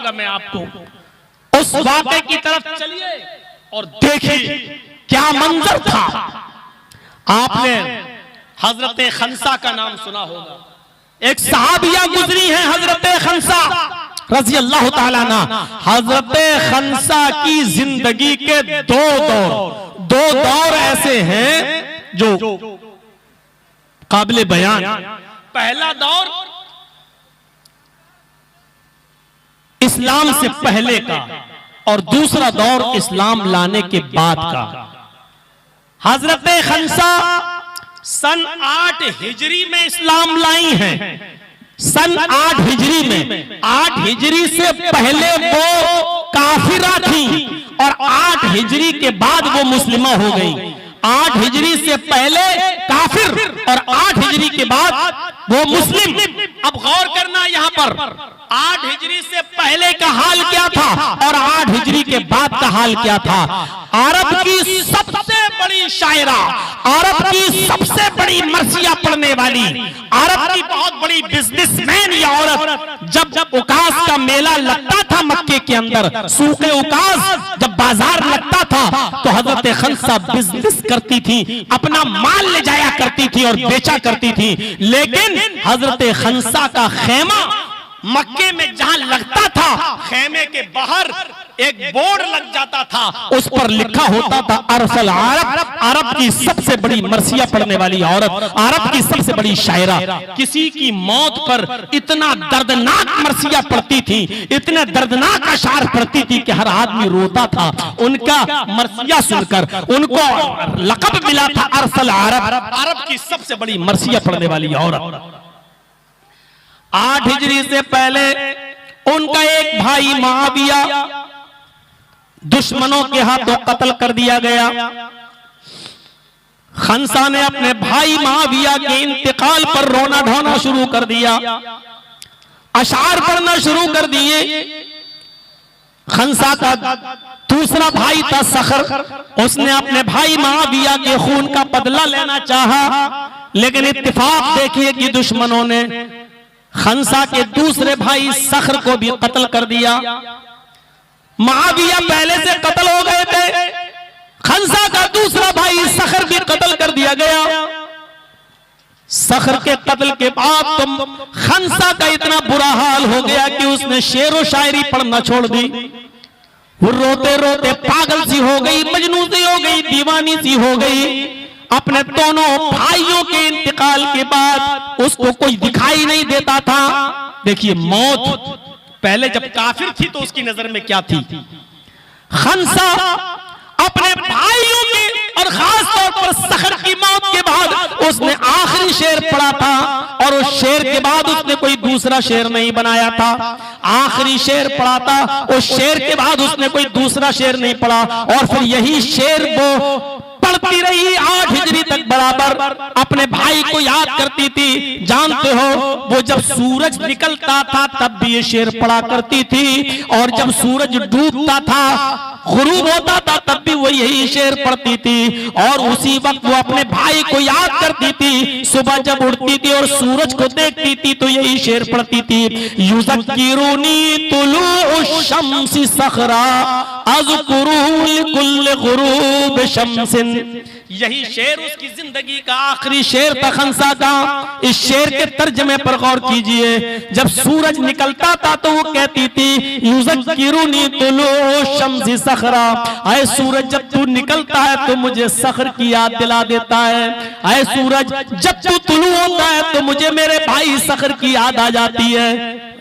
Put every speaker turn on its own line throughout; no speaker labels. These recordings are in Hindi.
बताऊंगा मैं आपको। उस वाक़े की तरफ चलिए और देखिए क्या मंजर था। आपने हजरत खंसा का नाम सुना होगा। एक सहाबिया गुजरी हैं हजरत खंसा रजी अल्लाह ताला अन्हा। हजरत खंसा की जिंदगी के दो दौर ऐसे हैं जो काबिल बयान। पहला दौर इस्लाम से पहले का और दूसरा दौर इस्लाम लाने के बाद का। हजरत खंसा सन 8 हिजरी में इस्लाम लाई हैं। सन 8 हिजरी में, 8 हिजरी से पहले वो काफिरा थी और 8 हिजरी के बाद वो मुस्लिमा हो गई। 8 हिजरी से पहले काफिर और 8 हिजरी के बाद वो मुस्लिम। अब गौर करना यहां पर 8 हिजरी से पहले का हाल क्या था और 8 हिजरी के बाद का हाल क्या था। अरब की सबसे बड़ी शायरा, अरब की सबसे बड़ी मरसिया पढ़ने वाली, अरब की बहुत बड़ी बिजनेसमैन ये औरत, जब उकास का मेला लगता था मक्के के अंदर, सूखे उकास जब बाजार लगता था तो हजरत खंसा बिजनेस करती थी, अपना माल ले जाया करती थी और बेचा करती थी। लेकिन हजरत खंसा का खेमा मक्के में जहां लगता था, खेमे के बाहर एक बोर्ड लग जाता था, उस पर लिखा होता था अरसल अरब, अरब की सबसे बड़ी मरसिया पढ़ने वाली औरत, अरब की सबसे बड़ी शायरा। किसी की मौत पर इतना दर्दनाक मरसिया पढ़ती थी, इतने दर्दनाक अशार पढ़ती थी कि हर आदमी रोता था। उनका मरसिया सुनकर उनको लक़ब मिला था अरसल अरब, अरब की सबसे बड़ी मरसिया पढ़ने वाली औरत। 8 हिजरी से पहले उनका एक भाई मुआविया दुश्मनों के हाथों कत्ल कर दिया गया। खंसा ने अपने भाई मुआविया के इंतकाल पर रोना ढोना शुरू कर दिया, अशार पढ़ना शुरू कर दिए। खंसा का दूसरा भाई था सखर, उसने अपने भाई मुआविया के खून का बदला लेना चाहा, लेकिन इत्तेफाक देखिए कि दुश्मनों ने खंसा के दूसरे भाई सखर को भी कत्ल कर दिया। मुआविया पहले से कत्ल हो गए थे, खंसा का दूसरा भाई सखर भी कत्ल कर दिया गया। सखर के कत्ल के बाद तो खंसा का इतना बुरा हाल हो गया कि उसने शेर व शायरी पढ़ना छोड़ दी। वो रोते रोते पागल सी हो गई, मजनू सी हो गई, दीवानी सी हो गई। अपने दोनों भाइयों के इंतकाल के बाद उसको कोई दिखाई नहीं देता था। देखिए मौत पहले जब काफिर थी तो उसकी नजर में क्या थी। खंसा अपने भाइयों की और खास तौर पर सखर की मौत के बाद उसने आखिरी शेर पढ़ा था और उस शेर के बाद उसने कोई दूसरा शेर नहीं बनाया था। आखिरी शेर पढ़ा था, उस शेर के बाद उसने कोई दूसरा शेर नहीं पढ़ा और फिर यही शेर वो पढ़ती रही 8 हिजरी तक बराबर। अपने भाई को याद करती थी। जानते हो वो जब सूरज निकलता था तब भी ये शेर पढ़ा करती थी और जब सूरज डूबता था, गुरूब होता था, तब भी वो यही शेर पढ़ती थी। और उसी वक्त वो अपने भाई को याद करती थी। सुबह जब उठती थी और सूरज को देखती थी तो यही शेर पढ़ती थी, युज़क्किरुनी तुलूउ शम्सी सखरा अज़कुरुल कुल्ल गुरूब शम्सिन। यही शेर उसकी जिंदगी का आखिरी शेर था खंसा का। इस शेर के तर्जमे पर गौर कीजिए। जब सूरज निकलता था तो वो कहती थी युज़क्किरुनी तुलूउ शम्सी सखरा, ऐ सूरज जब तू निकलता है तो मुझे सखर की याद दिला देता है। ऐ सूरज जब तू तुलू होता है तो मुझे मेरे भाई सखर की याद आ जाती है।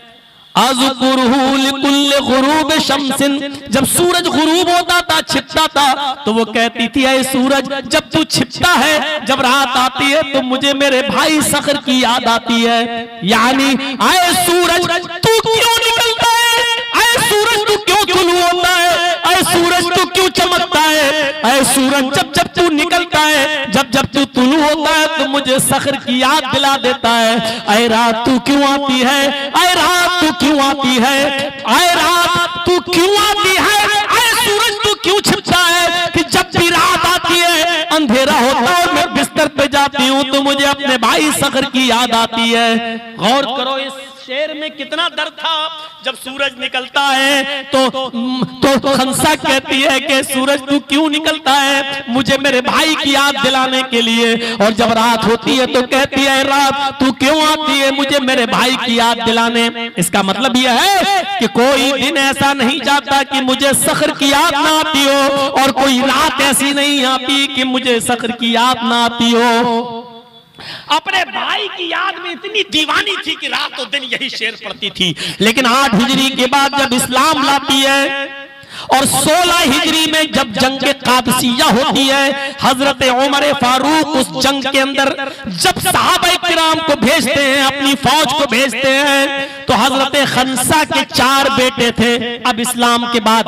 अज़कुरुहु लिकुल्ल गुरूब शम्सिन, जब सूरज गुरूब होता था, छिपता था, तो वो कहती थी ऐ सूरज जब तू छिपता है, जब रात आती है तो मुझे मेरे भाई सखर की याद आती है। यानी ऐ सूरज तू क्यों निकलता है, ऐ सूरज तू क्यों तुलू होता है, ऐ सूरज तू क्यों चमकता है, ऐ सूरज जब जब तू निकलता है, जब जब तू तुलू होता है तो मुझे सखर की याद दिला देता है। ऐ रात तू क्यों आती है, ऐ रात तू क्यों आती है, ऐ रात तू क्यों आती है, ऐ सूरज तू क्यों छिपता है कि जब भी रात आती है अंधेरा होता है मैं बिस्तर पे जा जाती हूँ तो मुझे अपने भाई सखर की याद आती है। गौर करो इस शेर में कितना दर्द था। जब सूरज निकलता है तो खंसा कहती है कि सूरज तू क्यों निकलता है? मुझे मेरे भाई की याद दिलाने के लिए। और जब रात होती है तो कहती है रात तू क्यों आती है? मुझे मेरे भाई की याद दिलाने। इसका मतलब यह है कि कोई दिन ऐसा नहीं जाता कि मुझे सखर की याद ना आती हो, और कोई रात ऐसी नहीं आती कि मुझे सखर की याद ना आती हो। अपने भाई की याद में इतनी दीवानी थी कि रात और दिन यही शेर पढ़ती थी। लेकिन 8 हिजरी के बाद जब इस्लाम लाती है और 16 हिजरी में जब जंग कादसिया होती है, हजरत उमर फारूक उस जंग के अंदर जब सहाबा किराम को भेजते हैं, अपनी फौज को भेजते हैं, तो हजरत खंसा के 4 बेटे थे। अब इस्लाम के बाद,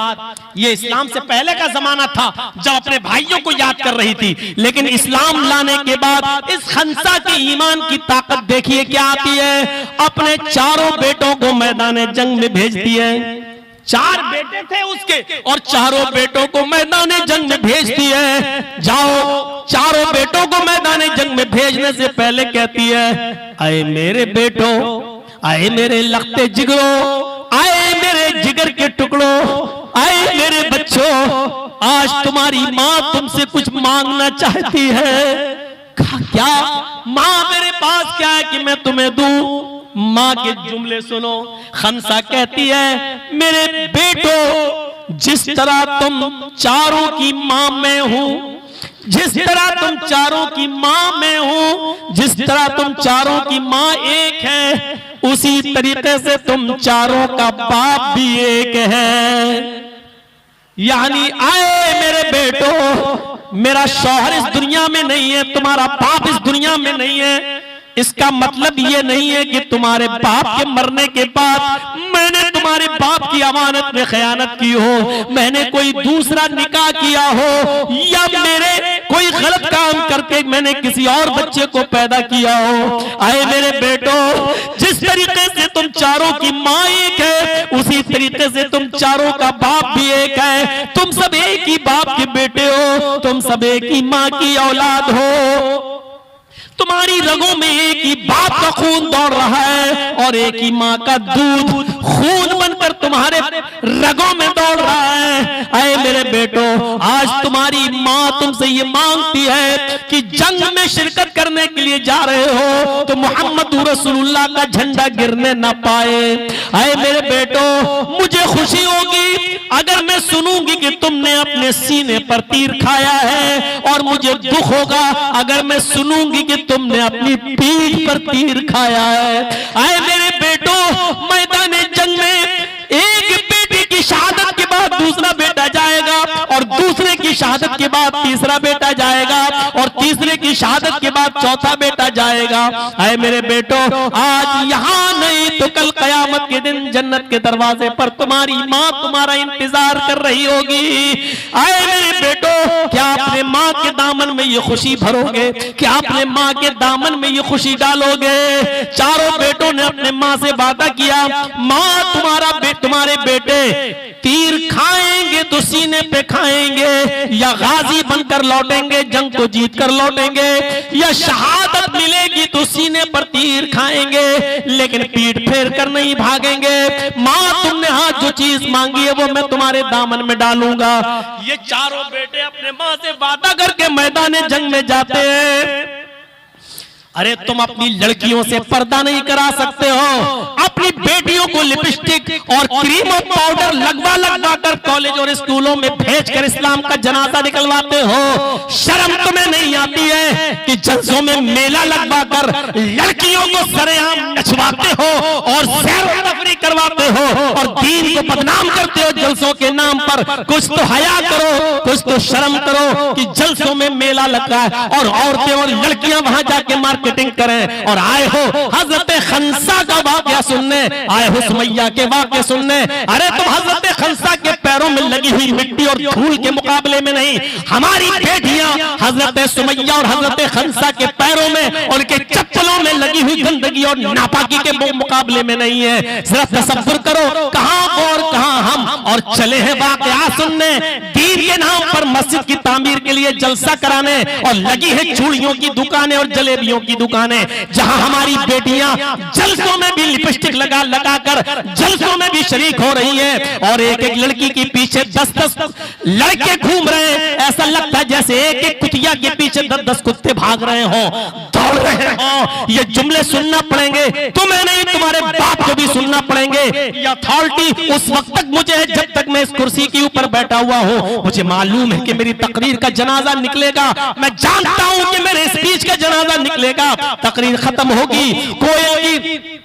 ये इस्लाम से पहले का जमाना था जब अपने भाइयों को याद कर रही थी, लेकिन इस्लाम लाने के बाद इस खंसा के ईमान की ताकत देखिए क्या आती है। अपने 4 बेटों को मैदान जंग में भेजती है। 4 बेटे थे उसके, और 4 बेटों को मैदान जंग में भेजती है। जाओ, 4 बेटों को मैदान जंग में भेजने से पहले कहती है, आए मेरे बेटों, आए मेरे लखते जिगरों, आए मेरे जिगर के टुकड़ों, आए मेरे बच्चों, आज तुम्हारी माँ तुमसे कुछ मांगना चाहती है। क्या माँ मेरे पास क्या है कि मैं तुम्हें दूं? माँ के जुमले सुनो। खंसा कहती है मेरे बेटो, जिस तरह तुम 4 की माँ मैं हूं, जिस तरह तुम 4 की माँ मैं हूं, जिस तरह तुम 4 की माँ एक है, उसी तरीके से तुम 4 का बाप भी एक है। यानी आए मेरे बेटो, मेरा शौहर इस दुनिया में नहीं है, तुम्हारा बाप इस दुनिया में नहीं है। इसका मतलब ये नहीं है कि तुम्हारे बाप के मरने के बाद मैंने तुम्हारे बाप की अमानत में खयानत की हो, मैंने कोई दूसरा निकाह किया हो, या मेरे कोई गलत काम करके मैंने किसी और बच्चे को पैदा किया हो। आए मेरे बेटो, जिस तरीके से तुम 4 की माँ एक है, उसी तरीके से तुम 4 का बाप भी एक है। तुम सब एक ही बाप के बेटे हो, तुम सब एक ही माँ की औलाद हो। तुम्हारी रगों में एक ही बाप का खून दौड़ रहा है, और एक ही माँ का दूध खून बनकर तुम्हारे रगों में दौड़ रहा है। आए मेरे बेटो, आज तुम्हारी माँ तुमसे ये मांगती है कि जंग में शिरकत करने के लिए जा रहे हो तो मोहम्मद रसूलुल्लाह का झंडा गिरने ना पाए। आए मेरे बेटो, मुझे खुशी होगी अगर मैं सुनूंगी कि तुमने अपने सीने पर तीर खाया है, और मुझे दुख होगा अगर मैं सुनूंगी कि तुमने अपनी पीठ पर तीर खाया है। आए मेरे बेटो, मैदान जंग में एक बेटे की शहादत के बाद दूसरा बेटा जाएगा, और दूसरे की शहादत के बाद तीसरा बेटा जाएगा, और तीसरे की शहादत के बाद चौथा बेटा जाएगा। आए मेरे बेटो, आज यहाँ नहीं तो कल कयामत के दिन जन्नत के दरवाजे पर तुम्हारी माँ तुम्हारा इंतजार कर रही होगी। आए मेरे बेटो, क्या अपने माँ के दामन में ये खुशी भरोगे? क्या अपने माँ के दामन में ये खुशी डालोगे? 4 बेटों ने अपने माँ से वादा किया, माँ तुम्हारे बेटे तीर खाएंगे तो सीने पे खाएंगे, या गाजी बनकर लौटेंगे, जंग को जीत कर लौटेंगे, या शहादत मिलेगी तो सीने पर तीर खाएंगे, लेकिन पीठ फेर कर नहीं भागेंगे। माँ तुमने आज जो चीज मांगी है वो मैं तुम्हारे दामन में डालूंगा। ये 4 बेटे अपने माँ से वादा करके मैदान जंग में जाते हैं। अरे तुम अपनी लड़कियों से पर्दा नहीं करा सकते हो, अपनी बेटियों को लिपस्टिक और क्रीम और पाउडर लगवा कर कॉलेज और स्कूलों में भेजकर इस्लाम का जनाजा निकलवाते हो। शर्म तुम्हें नहीं आती है कि जलसों में मेला लगवा कर लड़कियों को सरेआम नचवाते हो और सैर व तफरीह करवाते हो, और दीन को बदनाम करते हो जलसों के नाम पर। कुछ तो हया करो, कुछ तो शर्म करो कि जलसों में मेला लगा है और औरतें और लड़कियां वहां जाके मार्केटिंग करें, और आए हो हजरत खंसा का वाकया सुनने, आए हो सुमैया के वाकये सुनने। अरे तुम हजरत खंसा के पैरों में लगी हुई मिट्टी और धूल के मुकाबले में नहीं, हमारी बेटियां हजरत सुमैया और हजरत खंसा के पैरों में, उनके चप्पलों में लगी हुई गंदगी और नापाकी के मुकाबले में नहीं है। जरा तसव्वुर करो, कहां और कहां हम, और चले हैं वाकया सुनने, दीन के नाम पर मस्जिद की तामीर के लिए जलसा कराने, और लगी है चूड़ियों की दुकानें और जलेबियों की दुकानें, जहां हमारी बेटियां जलसों में भी लिपस्टिक लगा लगाकर जलसों में भी शरीक हो रही हैं, और एक एक लड़की के पीछे 10-10 लड़के घूम रहे हैं। ऐसा लगता है जैसे एक एक कुतिया के पीछे 10-10 कुत्ते भाग रहे हों, दौड़ रहे हों। ये जुमले सुनना पड़ेंगे, तुम्हें नहीं तुम्हारे बाप को भी सुनना पड़ेंगे। ये अथॉरिटी उस वक्त तक मुझे है जब तक मैं इस कुर्सी के ऊपर बैठा हुआ हूं। मुझे मालूम है कि मेरी तकरीर का जनाजा निकलेगा, मैं जानता हूं कि मेरे स्पीच का जनाजा निकलेगा। तकरीर खत्म होगी, कोयल की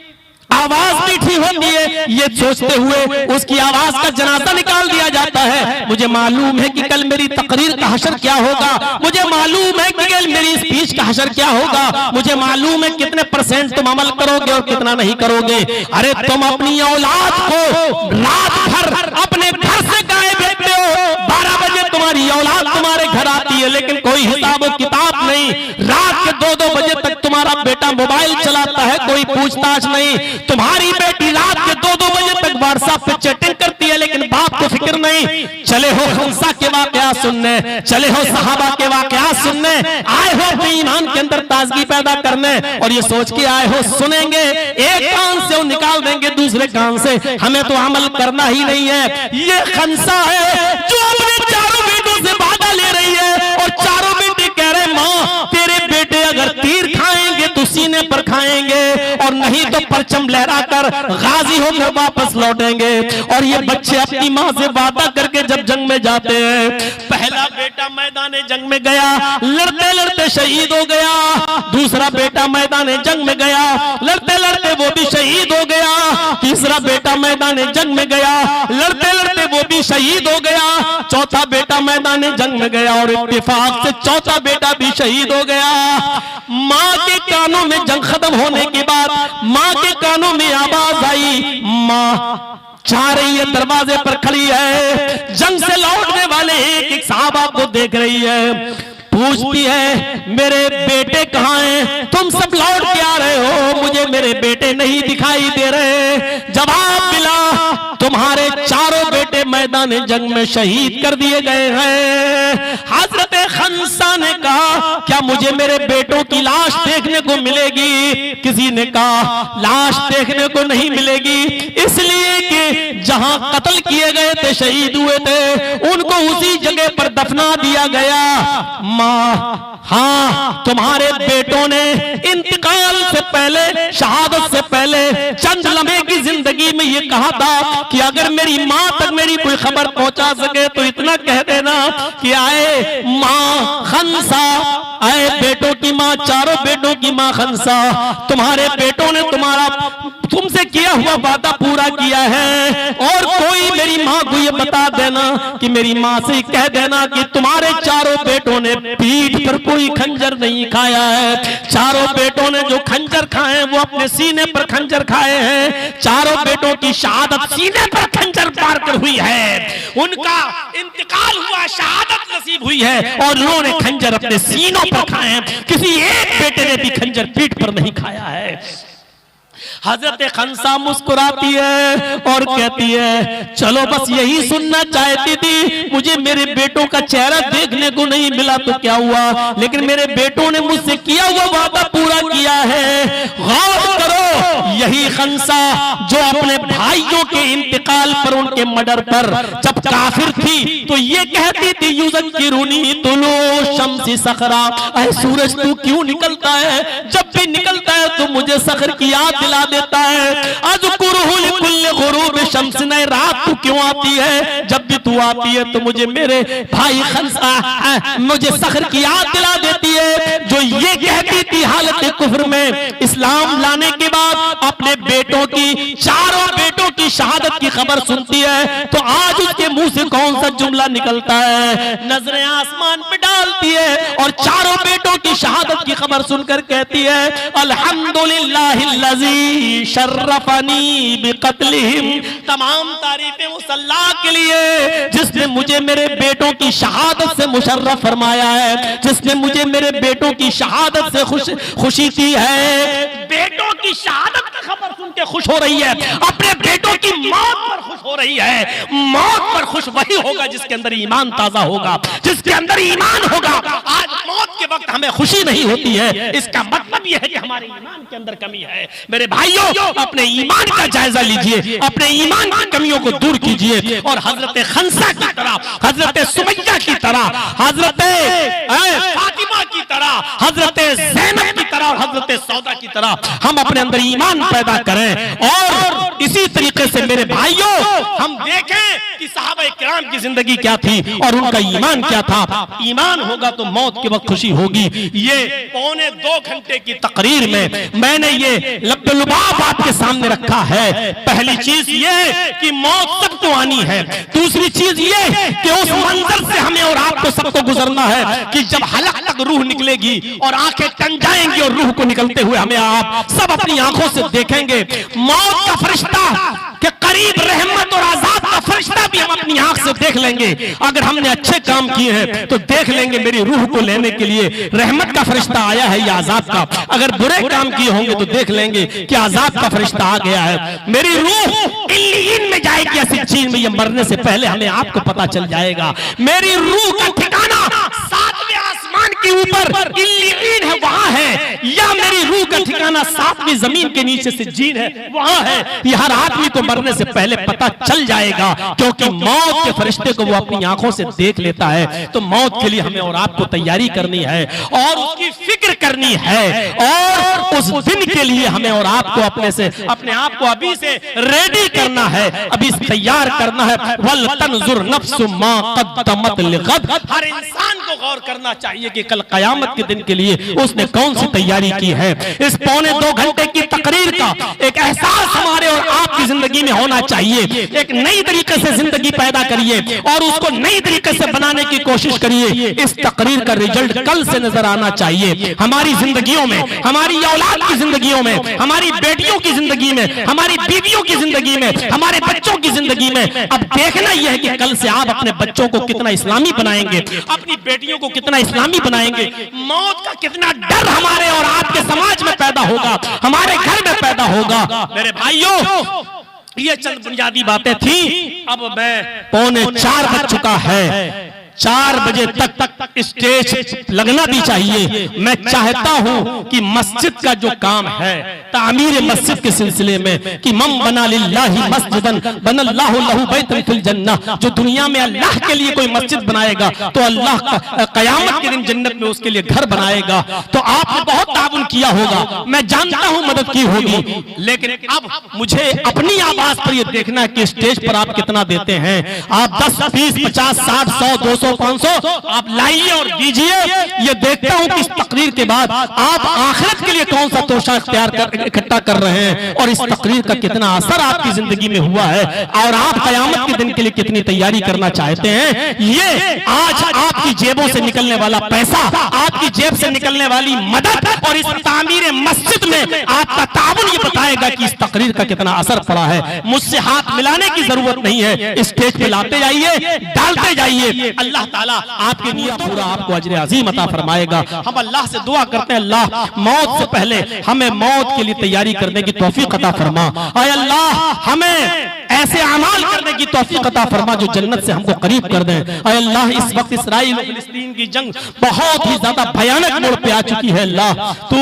आवाज मीठी होती है, ये सोचते हुए उसकी आवाज का जनाजा निकाल दिया जाता है। मुझे मालूम है कि कल मेरी तकरीर का हशर क्या होगा, मुझे मालूम है कि कल मेरी स्पीच का हशर क्या होगा, मुझे मालूम है कितने % तुम अमल करोगे और कितना नहीं करोगे। अरे तुम अपनी औलाद को रात भर अपने घर से गायब रखते हो, 12 बजे तुम्हारी औलाद तुम्हारे घर आती है, लेकिन कोई हिसाब किताब नहीं। रात के 2-2 बजे तक तुम्हारा बेटा मोबाइल चलाता है, कोई पूछताछ नहीं। तुम्हारी बेटी रात के 2-2 बजे तक व्हाट्सएप पे चैटिंग करती है, लेकिन बाप को फिक्र नहीं। चले हो खंसा के वाकयात सुनने, चले हो सहाबा के वाकयात सुनने, आए हो अपने ईमान के अंदर ताजगी पैदा करने, और ये सोच के आए हो सुनेंगे, एक कान से वो निकाल देंगे दूसरे कान से, हमें तो अमल करना ही नहीं है। ये खंसा है जो अपने चारों बेटों से वादा ले रही है, और चारों बेटे कह रहे माँ तेरे बेटे अगर तीर खाएंगे तो सीने पर खाएंगे, और नहीं तो परचम लहराकर गाजी होकर वापस लौटेंगे। और ये बच्चे अपनी माँ से वादा करके जब जंग में जाते हैं, पहला बेटा मैदान जंग में गया, लड़ते लड़ते शहीद हो गया। दूसरा बेटा मैदान जंग में गया, लड़ते लड़ते वो भी शहीद हो गया। तीसरा बेटा मैदान जंग में गया, लड़ते लड़ते वो भी शहीद हो गया। चौथा बेटा मैदान जंग में गया, और इत्तेफाक से चौथा बेटा भी शहीद हो गया। माँ के कानों में जंग खत्म होने के बाद माँ के कानों में आवाज आई, माँ चाह रही है, दरवाजे पर खड़ी है, जंग से लौटने वाले एक एक साहबा को देख रही है, पूछती है मेरे बेटे कहाँ हैं? तुम सब लौट के आ रहे हो, मुझे मेरे बेटे नहीं दिखाई दे रहे। जवाब मिला तुम्हारे चारों बेटे मैदान जंग में शहीद कर दिए गए हैं। हजरत खंसा ने कहा क्या मुझे मेरे बेटों की लाश देखने को मिलेगी? किसी ने कहा लाश देखने को नहीं मिलेगी, इसलिए कि जहां कत्ल किए गए थे, शहीद हुए थे, उनको उसी जगह पर दफना दिया गया। माँ हाँ, तुम्हारे बेटों ने इंतकाल से पहले, शहादत से पहले चंद लम्हे की जिंदगी में ये कहा था कि अगर मेरी माँ तक मेरी कोई खबर पहुंचा सके तो इतना कह देना कि आए माँ खंसा, आए बेटों की माँ, चारों बेटों की माँ खंसा, तुम्हारे बेटों ने तुमसे किया हुआ वादा पूरा किया है। और कोई मेरी माँ को ये बता देना कि मेरी माँ से कह देना कि तुम्हारे चारों बेटों ने पीठ पर कोई खंजर नहीं खाया है। चारों बेटों ने जो खंजर खाए हैं वो अपने सीने पर खंजर खाए हैं। चारों बेटों की शहादत सीने पर खंजर मार कर हुई है, उनका इंतकाल हुआ, शहादत नसीब हुई है, और उन्होंने खंजर अपने सीनों पर खाए हैं। किसी एक बेटे ने भी खंजर पीठ पर नहीं खाया है। हजरत खंसा मुस्कुराती है और कहती है चलो बस यही सुनना चाहती थी, मुझे मेरे बेटों का चेहरा देखने को नहीं मिला तो क्या हुआ, लेकिन मेरे बेटों ने मुझसे किया हुआ वादा पूरा किया है। गौर करो, यही खंसा जो अपने भाइयों के इंतकाल पर, उनके मर्डर पर जब काफिर थी तो ये कहती थी युज़क्किरुनी तुलू शम्सी सखरा, ऐ सूरज तू क्यों निकलता है, जब भी निकलता है तो मुझे सखर की याद दिला देता है। अज़कुरुहु लिकुल्लि गुरूब शम्स, नए रात तू क्यों आती है, जब भी तू आती है तो मुझे मेरे भाई खंसा मुझे सखर की याद दिला देती है। जो ये कहती थी हालत कुफ्र में, इस्लाम लाने के बाद अपने बेटों की, चारों बेटों की शहादत की खबर सुनती है तो आज उसके मुंह से कौन सा जुमला निकलता है, नजरें आसमान पे डालती है और चारों बेटों की शहादत की खबर सुनकर कहती है अल्हम्दुलिल्लाहिल्लज़ी शर्रफनी बिक़त्लिहिम, तमाम तारीफें उस अल्लाह के लिए जिसने मुझे मेरे बेटों की शहादत से मुशर्रफ फरमाया है, जिसने मुझे मेरे बेटों की शहादत से खुशी दी है। बेटों की शहादत की खबर सुन के खुश हो रही है, अपने बेटों की मौत पर खुश हो रही है। मौत पर खुश वही होगा जिसके अंदर ईमान ताजा होगा, जिसके अंदर ईमान होगा। आज मौत के वक्त हमें खुशी नहीं होती है, इसका मतलब यह है कि हमारे ईमान के अंदर कमी है। मेरे भाइयों, अपने ईमान का जायजा लीजिए, अपने ईमान की कमियों को दूर कीजिए और हजरत खंसा की तरह, हजरत सुमैया की तरह, हजरत फातिमा की तरह, हजरत ज़ैनब की तरह और हजरत सौदा की तरह हम अपने अंदर ईमान पैदा करें। और इसी तरीके से मेरे भाइयों, हम देखें कि सहाबा किराम की जिंदगी क्या थी और उनका ईमान क्या था। ईमान होगा तो मौत के वक्त खुशी होगी। ये 1.25 घंटे की तकरीर में मैंने ये लब्बे-लुबाब आपके सामने रखा है। पहली चीज ये कि मौत सबको आनी है। दूसरी चीज ये कि उस मंजर से हमें और आपको सबको गुजरना है कि जब हलक तक रूह निकलेगी और आंखें टन जाएंगी और रूह को निकलते हुए हमें आप सब अपनी आंखों से देखेंगे। मौत का फरिश्ता के करीब रहमत और आजाद का फरिश्ता भी हम अपनी आंख से देख लेंगे। अगर हमने अच्छे काम किए हैं तो देख लेंगे मेरी रूह को लेने के लिए रहमत का फरिश्ता आया है या आजाद का। अगर बुरे काम किए होंगे तो देख लेंगे कि आजाद का फरिश्ता आ गया है। मेरी रूह इल्लीन में जाएगी या सिज्जीन में, ये मरने से पहले हमें आपको पता चल जाएगा। मेरी रूह का ठिकाना 7वें आसमान के ऊपर इल्लीन है, वहां है, या मेरी रूह का ठिकाना 7वीं जमीन के नीचे सिज्जीन है, वहां है। ये हर आदमी को मरने से पहले पता चल जाएगा, क्योंकि मौत के फरिश्ते को वो अपनी आंखों से देख लेता है। तो मौत के लिए हमें और आपको तैयारी करनी है और उसकी फिक्र करनी है, और उस दिन के लिए हमें और आपको अपने आप को अभी से रेडी करना है, अभी तैयार करना है। वल तंजुर नफ्सु मा क़द्दमत लिग़द। हर इंसान को गौर करना चाहिए कि कल कयामत के दिन के लिए उसने कौन सी तैयारी की है। इस 1.25 घंटे की तकरीर का एक एहसास हमारे और आपकी जिंदगी में होना चाहिए। एक नई तरीके से जिंदगी पैदा करिए और उसको नई तरीके से बनाने की कोशिश करिए। इस तकरीर का रिजल्ट कल से नजर आना चाहिए हमारी जिंदगियों में, हमारी औलाद की जिंदगियों में, हमारी बेटियों की जिंदगी में, हमारी बीवियों की जिंदगी में, हमारे बच्चों की जिंदगी में। अब देखना यह है कि कल से आप अपने बच्चों को कितना इस्लामी बनाएंगे, अपनी बेटियों को कितना इस्लामी बनाएंगे। मौत का कितना डर हमारे और आपके समाज में पैदा होगा, हमारे घर में पैदा होगा। मेरे भाइयों, ये चंद बुनियादी बातें थी। अब मैं 3:45 बज चुका है, 4 बजे तक स्टेज लगना भी चाहिए। मैं चाहता हूं कि मस्जिद का जो काम है, तामीर मस्जिद के सिलसिले में, कि मम बना लिल्लाहि मस्जिदन बनल्लाहु लहु बैतन फिल जन्नह, जो दुनिया में अल्लाह के लिए कोई मस्जिद बनाएगा तो अल्लाह कयामत के दिन जन्नत में उसके लिए घर बनाएगा। तो आपने बहुत ताउन किया होगा, मैं जानता हूं मदद की होगी, लेकिन अब मुझे अपनी आवाज पर यह देखना है कि स्टेज पर आप कितना देते हैं। आप 10, 20, 50, 60, 100, 200, 500 आप लाइए और दीजिए। ये देखता हूं कि इस तकरीर के बाद आप आखिरत के लिए कौन सा तोशा इकट्ठा कर रहे हैं और इस तकरीर का कितना असर आपकी जिंदगी में हुआ है और आप कयामत के दिन के लिए कितनी तैयारी करना चाहते हैं। ये आज आपकी जेबों से निकलने वाला पैसा, आपकी जेब से निकलने वाली मदद और इस तामीर मस्जिद में आपका ताउन ये बताएगा कि इस तकरीर का कितना असर पड़ा है। मुझसे हाथ मिलाने की जरूरत नहीं है, स्टेज पे लाते जाइए, डालते जाइए। अल्लाह ताला आपके नियत पूरा आपको अजर अजीम अता फरमाएगा। हम अल्लाह से दुआ करते हैं, अल्लाह मौत से पहले हमें मौत के लिए तैयारी करने की तौफीक अता फरमा। आय अल्लाह हमें ऐसे अमाल करने की तौफीक अता फरमा जो जन्नत से हमको करीब कर दें। आय अल्लाह इस वक्त इस्राइल और फिलिस्तीन की जंग बहुत ही ज्यादा भयानक मोड़ पे आ चुकी है। अल्लाह तू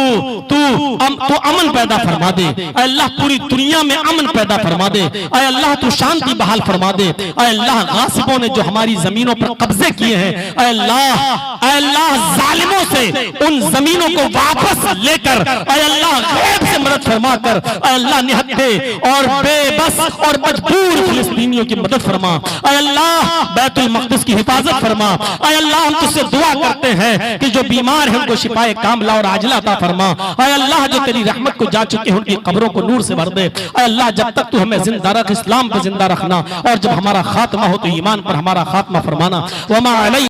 अमन पैदा फरमा दे। आय अल्लाह पूरी दुनिया में अमन पैदा फरमा दे। आय अल्लाह तू शांति बहाल फरमा दे। आय अल्लाह गासिबों ने जो हमारी जमीनों पर कब्जे किए हैं, आय अल्लाह जालिमों से उन जमीनों को वापस लेकर आय अल्लाह गैब से मदद फरमा कर आय अल्लाह निहत्थे और बेबस और मजबूर फिलिस्तीनियों की मदद फरमा। आय अल्लाह बैतुल मक़दिस की हिफाजत फरमा। आय अल्लाह हम तुझसे दुआ करते हैं कि जो बीमार हैं उनको शिफाए कामिला और आजिला अता फरमा। आय अल्लाह जो तेरी रहमत को जा चुके हैं उनकी कब्रों को नूर से भर दे। आय अल्लाह जब तक तू हमें जिंदा रख, इस्लाम पे जिंदा रखना, और जब हमारा खात्मा हो तो ईमान पर हमारा खात्मा फरमाना। वमा अलैना